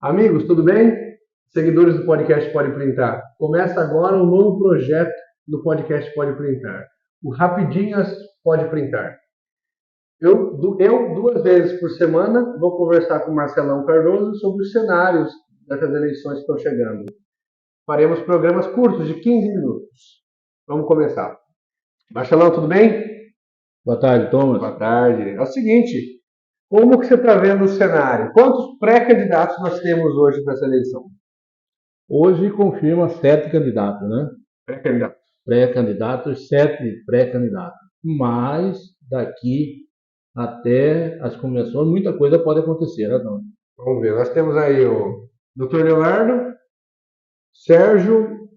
Amigos, tudo bem? Seguidores do podcast Pode Printar. Começa agora um novo projeto do podcast Pode Printar. O Rapidinhas Pode Printar. Eu, duas vezes por semana, vou conversar com o Marcelão Cardoso sobre os cenários dessas eleições que estão chegando. Faremos programas curtos, de 15 minutos. Vamos começar. Marcelão, tudo bem? Boa tarde, Thomas. Boa tarde. É o seguinte, como que você está vendo o cenário? Quantos pré-candidatos nós temos hoje para essa eleição? Hoje confirma 7 candidatos, né? Pré-candidatos. Pré-candidatos, 7 pré-candidatos. Mas daqui até as convenções, muita coisa pode acontecer, né, Thomas? Vamos ver, nós temos aí o Dr. Leonardo, Sérgio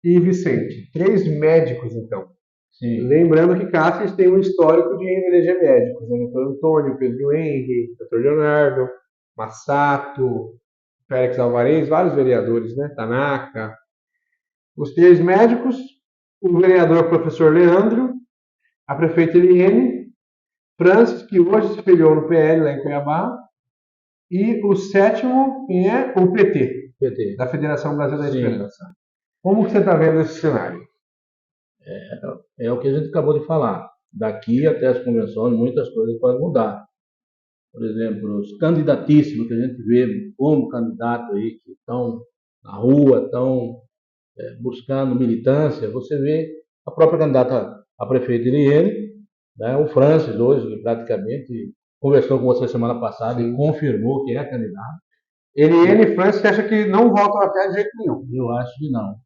e Vicente. 3 médicos, então. Sim. Lembrando que Cáceres tem um histórico de eleger médicos, né? Dr. Antônio, Pedro Henry, Dr. Leonardo, Massato, Félix Alvarez, vários vereadores, né? Tanaka. Os 3 médicos, o vereador professor Leandro, a prefeita Eliene, Francis, que hoje se filiou no PL lá em Cuiabá, e o 7º é o PT, da Federação Brasil da Esperança. Como que você está vendo esse cenário? É o que a gente acabou de falar. Daqui até as convenções, muitas coisas podem mudar. Por exemplo, os candidatíssimos que a gente vê como candidato aí, que estão na rua, estão buscando militância, você vê a própria candidata a prefeita Eliene, né, o Francis hoje, que praticamente conversou com você semana passada e confirmou que é candidato. Eliene e Francis, você acha que não voltam a pé de jeito nenhum? Eu acho que não.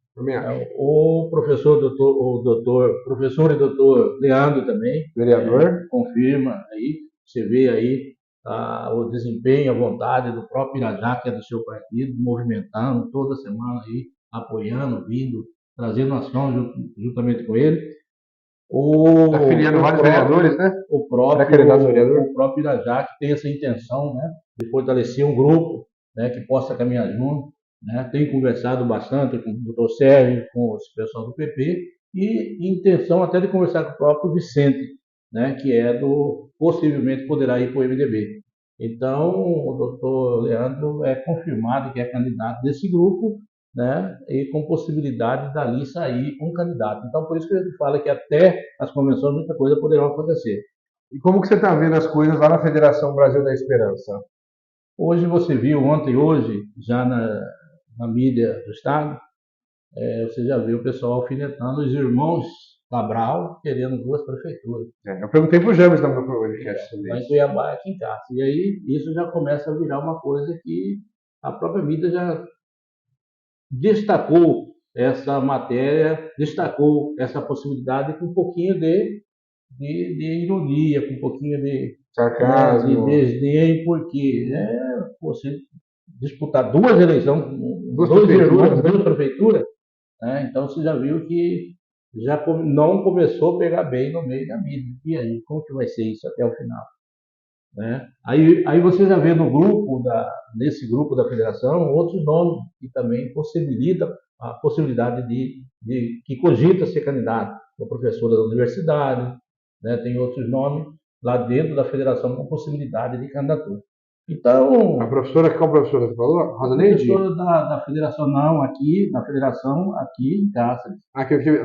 O professor e doutor Leandro também, vereador, confirma aí, você vê aí o desempenho, a vontade do próprio Irajá, que é do seu partido, movimentando toda semana aí, apoiando, vindo, trazendo ação juntamente com ele. Afiliando vários vereadores, né? O próprio Irajá, que tem essa intenção, né, de fortalecer um grupo, né, que possa caminhar junto, né, tem conversado bastante com o doutor Sérgio, com o pessoal do PP, e intenção até de conversar com o próprio Vicente, né, que possivelmente poderá ir para o MDB. Então, o doutor Leandro é confirmado que é candidato desse grupo, né, e com possibilidade dali sair um candidato. Então, por isso que a gente fala que até as convenções muita coisa poderá acontecer. E como que você está vendo as coisas lá na Federação Brasil da Esperança? Hoje você viu, ontem e hoje, já na mídia do Estado, você já viu o pessoal alfinetando os irmãos Cabral querendo 2 prefeituras. Eu perguntei para o James no meu podcast. Lá em Cuiabá, aqui em casa. E aí isso já começa a virar uma coisa que a própria mídia já destacou essa matéria, destacou essa possibilidade com um pouquinho de ironia, com um pouquinho de sarcasmo, de desdém, porque você disputar 2 eleições, 2 prefeituras, né? Então você já viu que já não começou a pegar bem no meio da mídia. E aí, como que vai ser isso até o final? Né? Aí você já vê nesse grupo da federação outros nomes que também possibilitam a possibilidade de que cogita ser candidato. O professor da universidade, né? Tem outros nomes lá dentro da federação com possibilidade de candidatura. Então, a professora, qual professora você falou? Rosa Neide? Professora da federação, não, aqui, na federação, aqui em Cáceres.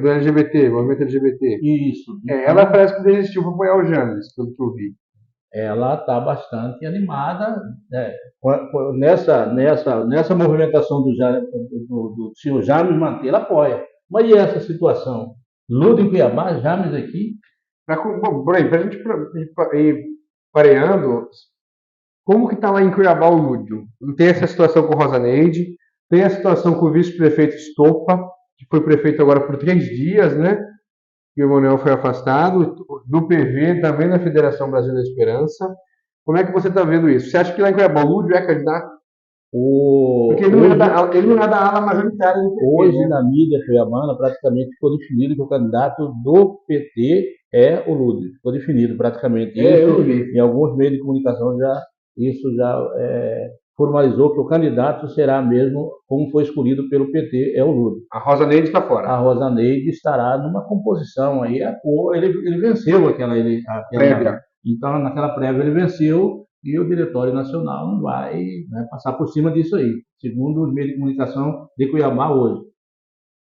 Do LGBT, movimento LGBT. Isso. Então, ela parece que desistiu para apoiar o James, pelo que eu vi. Ela está bastante animada, né, nessa movimentação do senhor James manter, ela apoia. Mas e essa situação? Ludo em Cuiabá, James aqui? Para a gente ir pareando, como que está lá em Cuiabá o Lúdio? Tem essa situação com Rosa Neide, tem a situação com o vice-prefeito Estopa, que foi prefeito agora por 3 dias, né? Que o Manuel foi afastado, do PV, também na Federação Brasil da Esperança. Como é que você está vendo isso? Você acha que lá em Cuiabá o Lúdio é candidato? Porque ele não é da ala majoritária do PT. Hoje, né? Na mídia cuiabana, praticamente ficou definido que o candidato do PT é o Lúdio. Ficou definido praticamente. Em alguns meios de comunicação isso já formalizou que o candidato será mesmo, como foi escolhido pelo PT, é o Lúdio. A Rosa Neide está fora. A Rosa Neide estará numa composição aí, ele venceu aquela prévia. Então, naquela prévia ele venceu, e o Diretório Nacional não vai, né, passar por cima disso aí, segundo os meios de comunicação de Cuiabá hoje.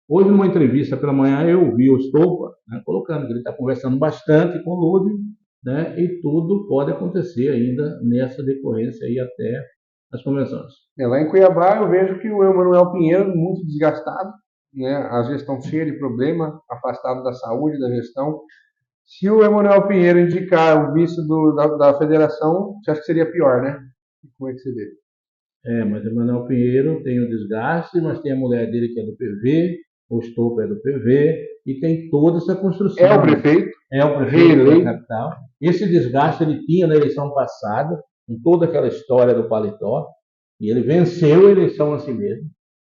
Hoje, numa entrevista pela manhã, eu ouvi o Estopa, né, colocando que ele está conversando bastante com o Lúdio, né, e tudo pode acontecer ainda nessa decorrência aí até as convenções. Lá em Cuiabá eu vejo que o Emanuel Pinheiro muito desgastado, né, a gestão cheia de problema, afastado da saúde, da gestão. Se o Emanuel Pinheiro indicar o vice da federação, você acha que seria pior, né? Como é que você vê? Mas o Manuel Pinheiro tem o desgaste, mas tem a mulher dele que é do PV, o Estopa é do PV, e tem toda essa construção. É o prefeito? É o prefeito da capital. Esse desgaste ele tinha na eleição passada, com toda aquela história do paletó, e ele venceu a eleição a si mesmo.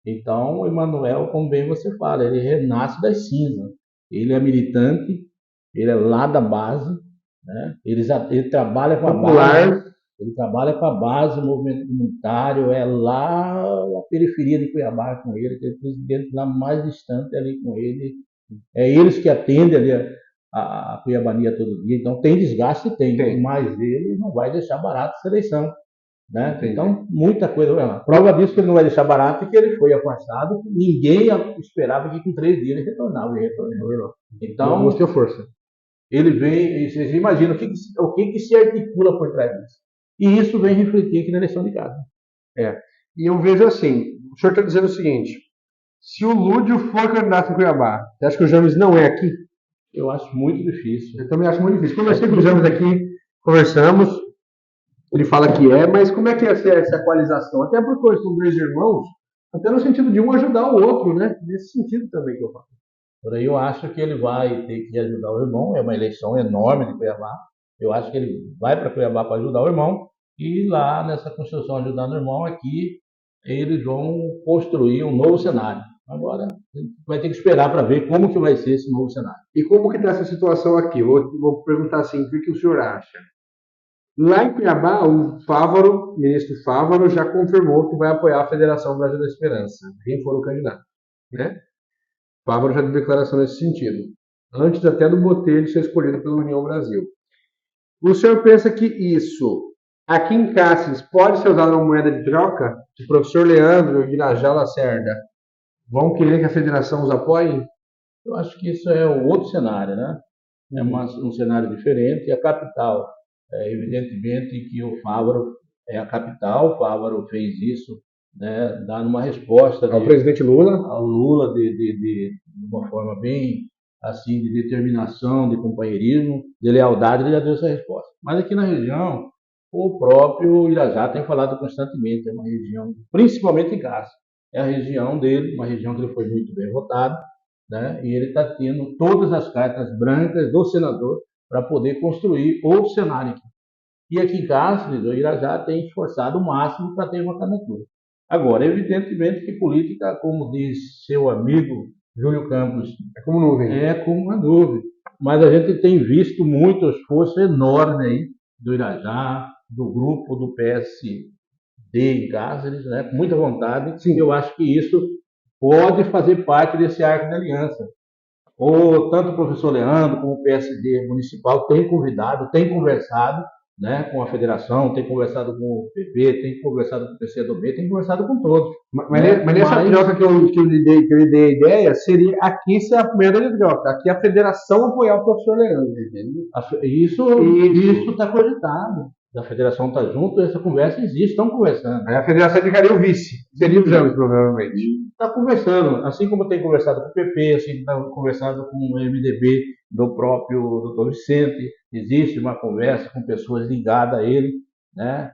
Então, o Emanuel, como bem você fala, ele renasce das cinzas. Ele é militante, ele é lá da base, né? Ele trabalha com a base, ele trabalha com a base, o movimento comunitário, é lá a periferia de Cuiabá com ele, aquele presidente lá mais distante ali com ele. É eles que atendem ali a Cuiabania todo dia. Então tem desgaste, tem, mas ele não vai deixar barato essa eleição. Né? Então, muita coisa. Prova disso que ele não vai deixar barato é que ele foi afastado. Ninguém esperava que com 3 dias ele retornava. Ele retornou. Então, mostrou força. Ele vem, vocês imaginam o que se articula por trás disso. E isso vem refletir aqui na eleição de casa. E eu vejo assim, o senhor está dizendo o seguinte, se o Lúdio for candidato em Cuiabá, você acha que o James não é aqui? Eu acho muito difícil. Eu também acho muito difícil. Conversei com o James aqui, conversamos, ele fala que mas como é que ia ser essa equalização? Até porque eles são 2 irmãos, até no sentido de um ajudar o outro, né? Nesse sentido também que eu falo. Por aí eu acho que ele vai ter que ajudar o irmão, é uma eleição enorme de Cuiabá. Eu acho que ele vai para Cuiabá para ajudar o irmão, e lá nessa construção ajudando o irmão aqui, eles vão construir um novo cenário. Agora, a gente vai ter que esperar para ver como que vai ser esse novo cenário. E como que está essa situação aqui? Vou perguntar assim, o que o senhor acha? Lá em Cuiabá, o ministro Fávaro, já confirmou que vai apoiar a Federação Brasil da Esperança, quem for o candidato, né? Fávaro já deu declaração nesse sentido, antes até do Botelho ser escolhido pela União Brasil. O senhor pensa que isso, aqui em Cáceres, pode ser usado uma moeda de troca? O professor Leandro e o Irajá Lacerda vão querer que a federação os apoie? Eu acho que isso é um outro cenário, né? É um cenário diferente. A capital, evidentemente que o Fávaro é a capital, o Fávaro fez isso, né, dando uma resposta ao presidente Lula, ao Lula de uma forma bem assim de determinação, de companheirismo, de lealdade, ele já deu essa resposta. Mas aqui na região, o próprio Irajá tem falado constantemente, é uma região, principalmente em Cáceres, é a região dele, uma região que ele foi muito bem votado, né? E ele está tendo todas as cartas brancas do senador para poder construir outro cenário aqui. E aqui em Cáceres, o Irajá tem esforçado o máximo para ter uma candidatura. Agora, evidentemente que política, como diz seu amigo Júlio Campos, é como nuvem. É como uma nuvem. Mas a gente tem visto muito esforço enorme aí do Irajá, do grupo do PSD em Cáceres, né, com muita vontade. Sim. Eu acho que isso pode fazer parte desse arco de aliança. Tanto o professor Leandro como o PSD municipal tem convidado, tem conversado, né, com a federação, tem conversado com o PP, tem conversado com o PCdoB, tem conversado com todos. Mas nessa troca que eu lhe dei a ideia, seria aqui ser a primeira de troca, aqui a federação apoiar o professor Leandro, entende? Isso está cogitado. A federação está junto, essa conversa existe, estão conversando. A federação indicaria o vice, seria o James, provavelmente. Está conversando, assim como tem conversado com o PP, assim como está conversado com o MDB do próprio doutor Vicente, existe uma conversa com pessoas ligadas a ele, né?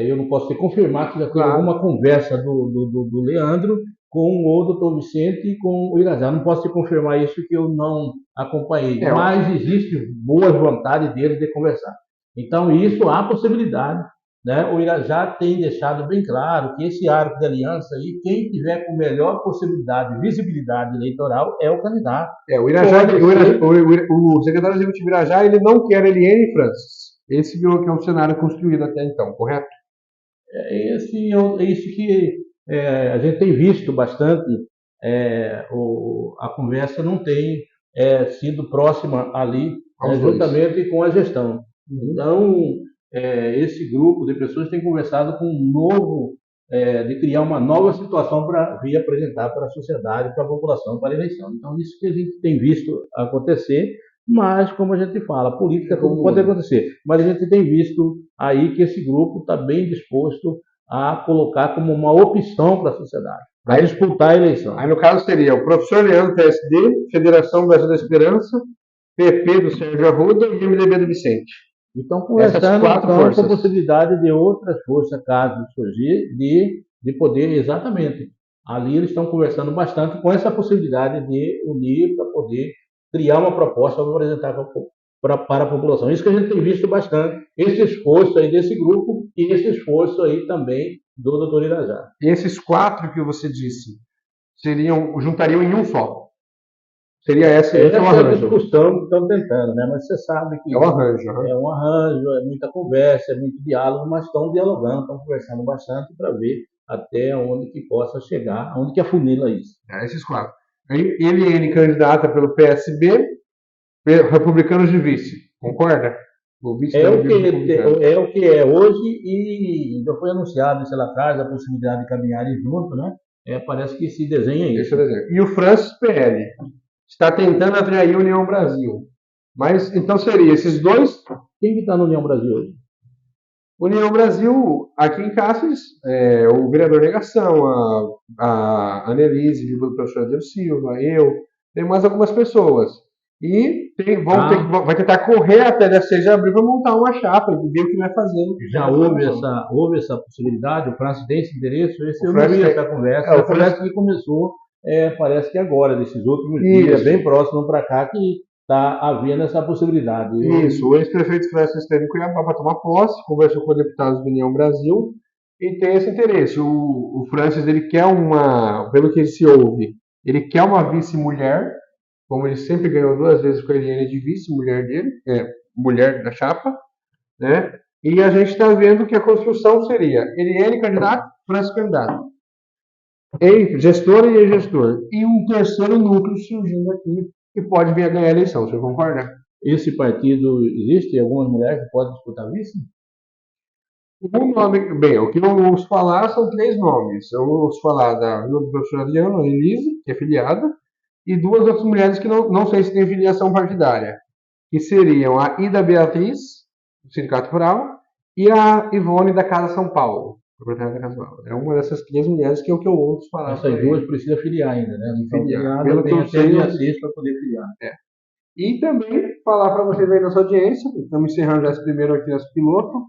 Eu não posso te confirmar que já teve alguma conversa do Leandro com o doutor Vicente e com o Irajá. Não posso te confirmar isso que eu não acompanhei, mas existe boa vontade dele de conversar. Então, isso há possibilidade, né? O Irajá tem deixado bem claro que esse arco de aliança aí, quem tiver com melhor possibilidade de visibilidade eleitoral é o candidato. O Irajá, o secretário executivo Irajá, ele não quer Eliane Francis. Esse que é o cenário construído até então, correto? É isso que a gente tem visto bastante. A conversa não tem sido próxima ali, juntamente com a gestão. Então, esse grupo de pessoas tem conversado com um novo, de criar uma nova situação para vir apresentar para a sociedade, para a população, para a eleição. Então, isso que a gente tem visto acontecer, mas, como a gente fala, política tudo pode acontecer. Mas a gente tem visto aí que esse grupo está bem disposto a colocar como uma opção para a sociedade, para disputar a eleição. Aí, no caso, seria o professor Leandro, PSD, Federação Brasil da Esperança, PP do Sérgio Arruda e MDB do Vicente. Então, conversando com a possibilidade de outras forças, caso surgir, de poder, exatamente. Ali eles estão conversando bastante com essa possibilidade de unir para poder criar uma proposta para apresentar para a população. Isso que a gente tem visto bastante, esse esforço aí desse grupo e esse esforço aí também do doutor Irajá. E esses 4 que você disse, juntariam em um só? Seria essa a discussão que estão tentando, né? Mas você sabe que é um arranjo, é um arranjo, é muita conversa, é muito diálogo, mas estão dialogando, estão conversando bastante para ver até onde que possa chegar, onde que afunila isso. Esses 4. Ele candidata pelo PSB, Republicanos de vice, concorda? O vice é o que é hoje e já foi anunciado, sei lá atrás, a possibilidade de caminharem junto, né? Parece que se desenha isso. E o Francis PL está tentando atrair a União Brasil. Mas, então seria esses 2... Quem que está na União Brasil hoje? União Brasil, aqui em Cáceres, o vereador Negação, a Annelise, do professor Adel Silva, eu, tem mais algumas pessoas. E vai tentar correr até dia 6 de abril para montar uma chapa e ver o que vai fazer. Já houve essa possibilidade? O Francis tem esse endereço? Eu não vi essa conversa. A conversa que começou, parece que agora, desses últimos dias, bem próximo para cá, que está havendo essa possibilidade. Isso, o ex-prefeito Francis esteve em Cuiabá para tomar posse, conversou com deputados do União Brasil e tem esse interesse. O Francis, ele quer pelo que se ouve, ele quer uma vice-mulher, como ele sempre ganhou 2 vezes com a Eliane de vice, mulher dele, mulher da chapa, né? E a gente está vendo que a construção seria Eliane candidato, Francis candidato. Gestora e ex-gestor. E um terceiro núcleo surgindo aqui, que pode vir a ganhar a eleição, você concorda? Esse partido existe? Algumas mulheres que podem disputar vice? O que eu ouço falar são 3 nomes. Eu ouço falar do professor Adriano, a Elise, que é filiada, e 2 outras mulheres que não sei se têm filiação partidária, que seriam a Ida Beatriz, do Sindicato Rural, e a Ivone da Casa São Paulo, proprietária da Casa São Paulo. É uma dessas 3 mulheres que é o que eu ouço falar. Essas 2 precisam filiar ainda, né? Então, filiar. Pelo que eu sei, para poder filiar. E também falar para vocês aí nessa audiência, estamos encerrando já esse primeiro aqui nesse piloto,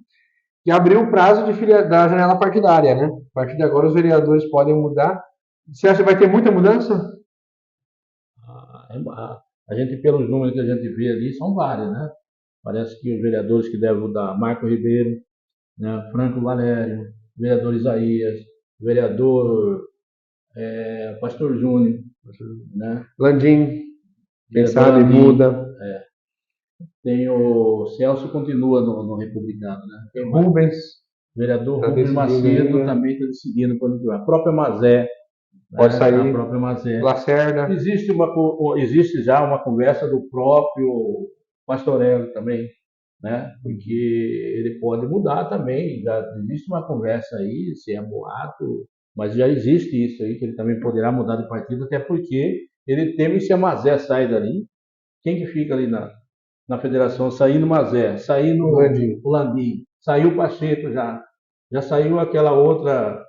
que abriu o prazo da janela partidária, né? A partir de agora os vereadores podem mudar. Você acha que vai ter muita mudança? A gente, pelos números que a gente vê ali, são vários, né? Parece que os vereadores que devem mudar, Marco Ribeiro, né? Franco Valério, vereador Isaías, vereador Pastor Júnior, né? Landim, quem sabe muda. Tem o Celso, continua no Republicano, né? Tem Rubens, vereador Rubens Macedo também está decidindo quando vai. A própria Mazé. Pode sair. A própria Mazé. Lacerda. Existe já uma conversa do próprio Pastorello também, né? Porque ele pode mudar também. Já existe uma conversa aí, se é boato, mas já existe isso aí, que ele também poderá mudar de partido, até porque ele teme se a Mazé sair dali. Quem que fica ali na federação? Saindo Mazé, saindo o Landim, saiu o Pacheco já saiu aquela outra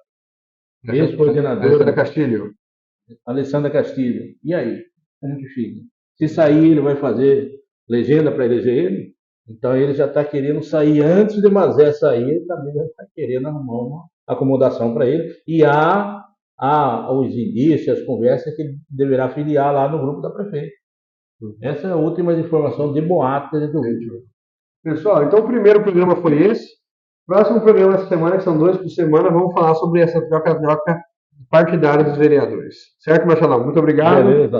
ex-coordenadora, Alessandra Castilho. E aí? Como que fica? Se sair, ele vai fazer legenda para eleger ele? Então ele já está querendo sair antes de Mazé sair, ele também já está querendo arrumar uma acomodação para ele. E há os indícios, as conversas que ele deverá filiar lá no grupo da prefeita. Essa é a última informação de boato que a gente ouviu. Pessoal, então o primeiro programa foi esse. Próximo programa essa semana, que são 2 por semana, vamos falar sobre essa troca partidária dos vereadores. Certo, Marcelão? Muito obrigado. Beleza.